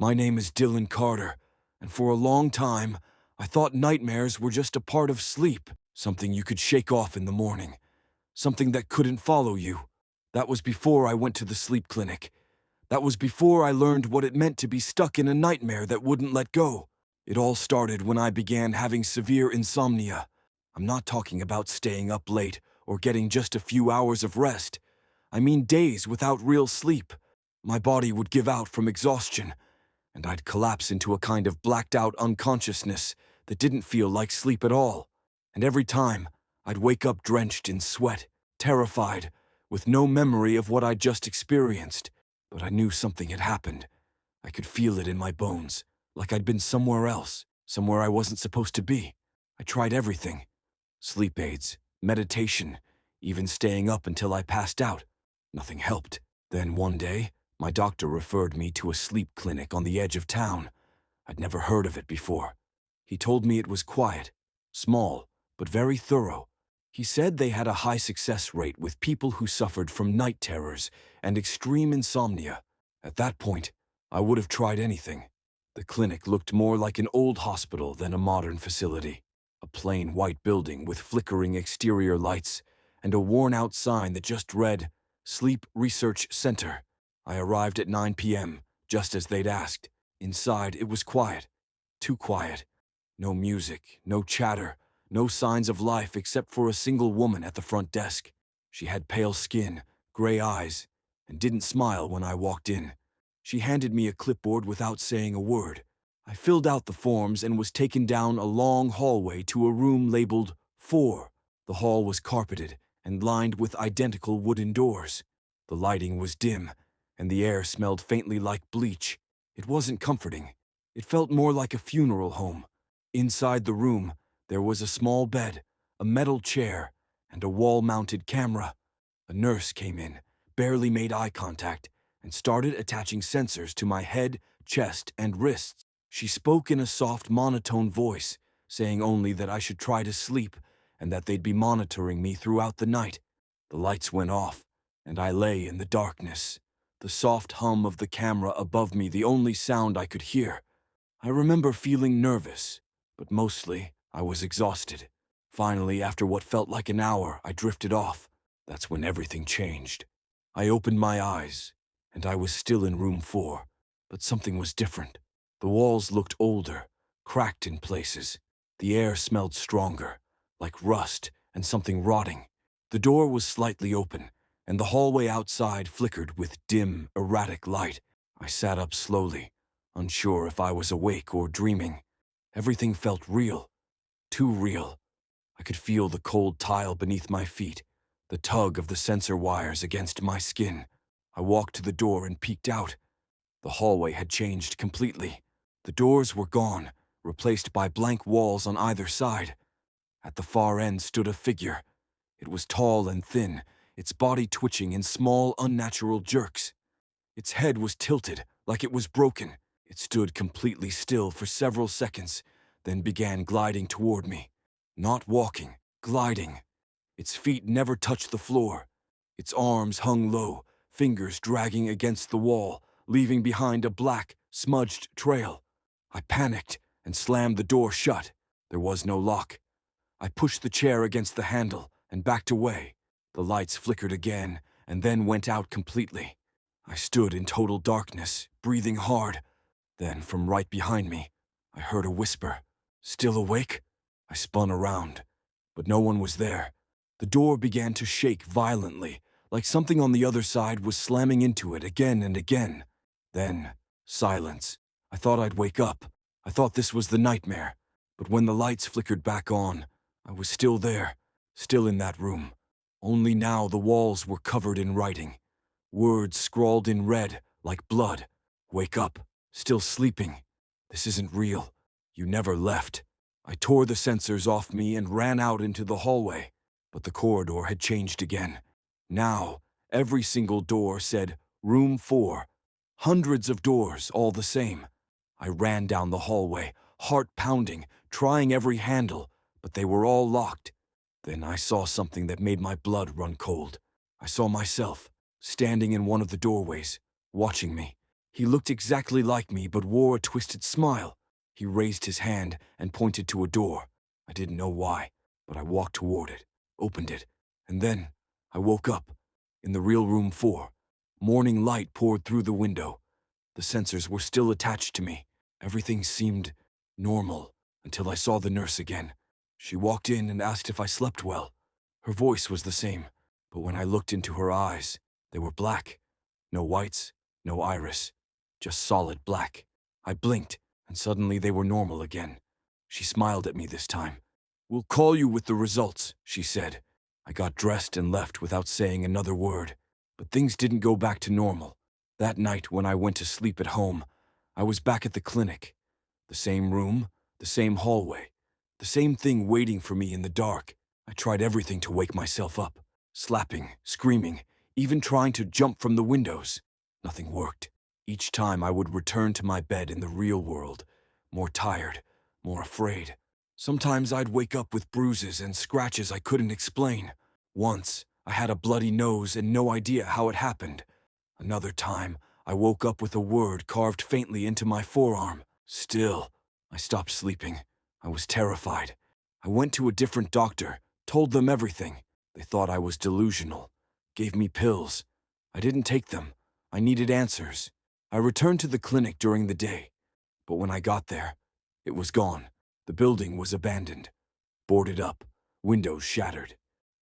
My name is Dylan Carter, and for a long time, I thought nightmares were just a part of sleep, something you could shake off in the morning, something that couldn't follow you. That was before I went to the sleep clinic. That was before I learned what it meant to be stuck in a nightmare that wouldn't let go. It all started when I began having severe insomnia. I'm not talking about staying up late or getting just a few hours of rest. I mean days without real sleep. My body would give out from exhaustion, and I'd collapse into a kind of blacked-out unconsciousness that didn't feel like sleep at all. And every time, I'd wake up drenched in sweat, terrified, with no memory of what I'd just experienced. But I knew something had happened. I could feel it in my bones, like I'd been somewhere else, somewhere I wasn't supposed to be. I tried everything. Sleep aids, meditation, even staying up until I passed out. Nothing helped. Then one day, my doctor referred me to a sleep clinic on the edge of town. I'd never heard of it before. He told me it was quiet, small, but very thorough. He said they had a high success rate with people who suffered from night terrors and extreme insomnia. At that point, I would have tried anything. The clinic looked more like an old hospital than a modern facility. A plain white building with flickering exterior lights and a worn-out sign that just read, Sleep Research Center. I arrived at 9 p.m., just as they'd asked. Inside, it was quiet. Too quiet. No music, no chatter, no signs of life except for a single woman at the front desk. She had pale skin, gray eyes, and didn't smile when I walked in. She handed me a clipboard without saying a word. I filled out the forms and was taken down a long hallway to a room labeled 4. The hall was carpeted and lined with identical wooden doors. The lighting was dim, and the air smelled faintly like bleach. It wasn't comforting. It felt more like a funeral home. Inside the room, there was a small bed, a metal chair, and a wall-mounted camera. A nurse came in, barely made eye contact, and started attaching sensors to my head, chest, and wrists. She spoke in a soft, monotone voice, saying only that I should try to sleep and that they'd be monitoring me throughout the night. The lights went off, and I lay in the darkness. The soft hum of the camera above me the only sound I could hear. I remember feeling nervous, but mostly I was exhausted. Finally, after what felt like an hour, I drifted off. That's when everything changed. I opened my eyes, and I was still in room 4, but something was different. The walls looked older, cracked in places. The air smelled stronger, like rust and something rotting. The door was slightly open, and the hallway outside flickered with dim, erratic light. I sat up slowly, unsure if I was awake or dreaming. Everything felt real, too real. I could feel the cold tile beneath my feet, the tug of the sensor wires against my skin. I walked to the door and peeked out. The hallway had changed completely. The doors were gone, replaced by blank walls on either side. At the far end stood a figure. It was tall and thin, its body twitching in small, unnatural jerks. Its head was tilted, like it was broken. It stood completely still for several seconds, then began gliding toward me. Not walking, gliding. Its feet never touched the floor. Its arms hung low, fingers dragging against the wall, leaving behind a black, smudged trail. I panicked and slammed the door shut. There was no lock. I pushed the chair against the handle and backed away. The lights flickered again and then went out completely. I stood in total darkness, breathing hard. Then, from right behind me, I heard a whisper. "Still awake?" I spun around, but no one was there. The door began to shake violently, like something on the other side was slamming into it again and again. Then, silence. I thought I'd wake up. I thought this was the nightmare. But when the lights flickered back on, I was still there, still in that room. Only now the walls were covered in writing. Words scrawled in red, like blood. "Wake up. Still sleeping. This isn't real. You never left." I tore the sensors off me and ran out into the hallway. But the corridor had changed again. Now, every single door said, Room 4. Hundreds of doors, all the same. I ran down the hallway, heart pounding, trying every handle, but they were all locked. Then I saw something that made my blood run cold. I saw myself, standing in one of the doorways, watching me. He looked exactly like me but wore a twisted smile. He raised his hand and pointed to a door. I didn't know why, but I walked toward it, opened it, and then I woke up in the real room 4. Morning light poured through the window. The sensors were still attached to me. Everything seemed normal until I saw the nurse again. She walked in and asked if I slept well. Her voice was the same, but when I looked into her eyes, they were black. No whites, no iris, just solid black. I blinked, and suddenly they were normal again. She smiled at me this time. "We'll call you with the results," she said. I got dressed and left without saying another word. But things didn't go back to normal. That night when I went to sleep at home, I was back at the clinic. The same room, the same hallway, the same thing waiting for me in the dark. I tried everything to wake myself up, slapping, screaming, even trying to jump from the windows. Nothing worked. Each time I would return to my bed in the real world, more tired, more afraid. Sometimes I'd wake up with bruises and scratches I couldn't explain. Once, I had a bloody nose and no idea how it happened. Another time, I woke up with a word carved faintly into my forearm. Still, I stopped sleeping. I was terrified. I went to a different doctor, told them everything. They thought I was delusional, gave me pills. I didn't take them. I needed answers. I returned to the clinic during the day, but when I got there, it was gone. The building was abandoned, boarded up, windows shattered.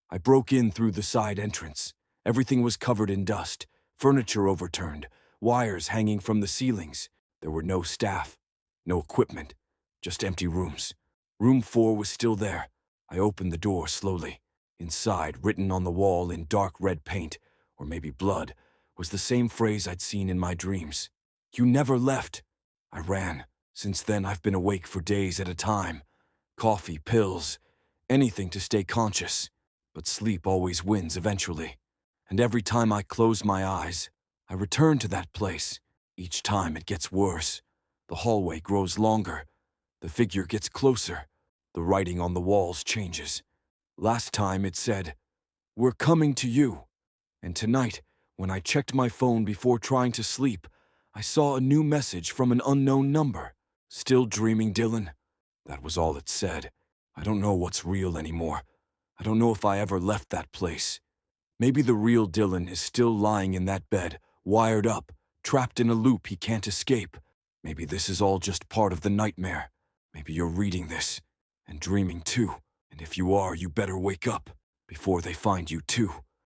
I broke in through the side entrance. Everything was covered in dust, furniture overturned, wires hanging from the ceilings. There were no staff, no equipment, just empty rooms. Room 4 was still there. I opened the door slowly. Inside, written on the wall in dark red paint, or maybe blood, was the same phrase I'd seen in my dreams. "You never left." I ran. Since then, I've been awake for days at a time. Coffee, pills, anything to stay conscious. But sleep always wins eventually. And every time I close my eyes, I return to that place. Each time it gets worse. The hallway grows longer. The figure gets closer. The writing on the walls changes. Last time it said, "We're coming to you." And tonight, when I checked my phone before trying to sleep, I saw a new message from an unknown number. "Still dreaming, Dylan?" That was all it said. I don't know what's real anymore. I don't know if I ever left that place. Maybe the real Dylan is still lying in that bed, wired up, trapped in a loop he can't escape. Maybe this is all just part of the nightmare. Maybe you're reading this and dreaming too. And if you are, you better wake up before they find you too.